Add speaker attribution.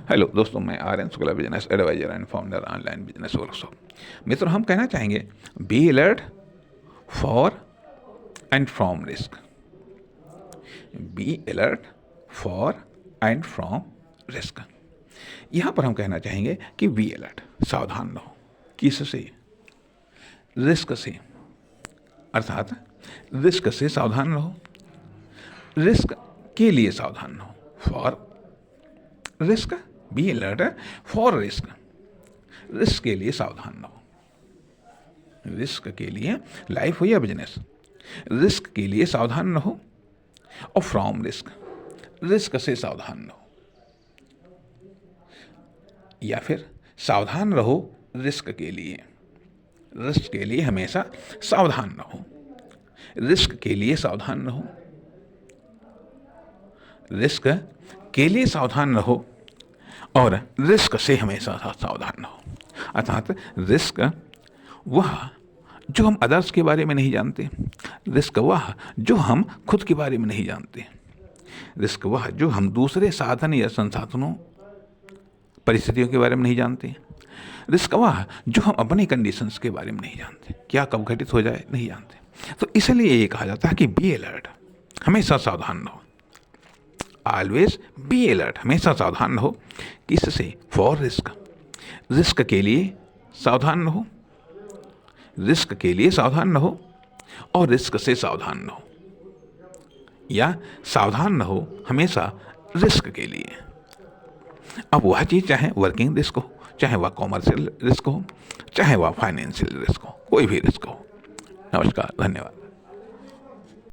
Speaker 1: Hello दोस्तों, मैं R N Shukla, business advisor and founder online business workshop. मित्रों, हम कहना चाहेंगे be alert for and from risk. Be alert for and from risk. यहाँ पर हम कहना चाहेंगे कि बी अलर्ट, सावधान रहो। किससे? रिस्क से। अर्थात रिस्क से सावधान रहो, रिस्क के लिए सावधान रहो। For risk, be alert for risk, risk के लिए सावधान रहो। रिस्क के लिए, लाइफ हो या बिजनेस, रिस्क के लिए सावधान रहो। और फ्रॉम रिस्क, रिस्क से सावधान रहो। या फिर सावधान रहो रिस्क के लिए, रिस्क के लिए हमेशा सावधान रहो। रिस्क के लिए सावधान रहो, रिस्क के लिए सावधान रहो और रिस्क से हमेशा सावधान रहो। अर्थात रिस्क वह जो हम अदर्स के बारे में नहीं जानते, रिस्क वह जो हम खुद के बारे में नहीं जानते, रिस्क वह जो हम दूसरे साधन या संसाधनों, परिस्थितियों के बारे में नहीं जानते, रिस्क वह जो हम अपनी कंडीशंस के बारे में नहीं जानते, क्या कब घटित हो जाए नहीं जानते। तो इसलिए ये कहा जाता है कि बी अलर्ट, हमेशा सावधान रहो। ऑलवेज बी अलर्ट, हमेशा सावधान रहो। किससे? फॉर रिस्क, रिस्क के लिए सावधान रहो, रिस्क के लिए सावधान रहो और रिस्क से सावधान रहो। या सावधान रहो हमेशा रिस्क के लिए। अब वह चीज़ चाहे वर्किंग रिस्क हो, चाहे वह कॉमर्शियल रिस्क हो, चाहे वह फाइनेंशियल रिस्क हो, कोई भी रिस्क हो। नमस्कार, धन्यवाद।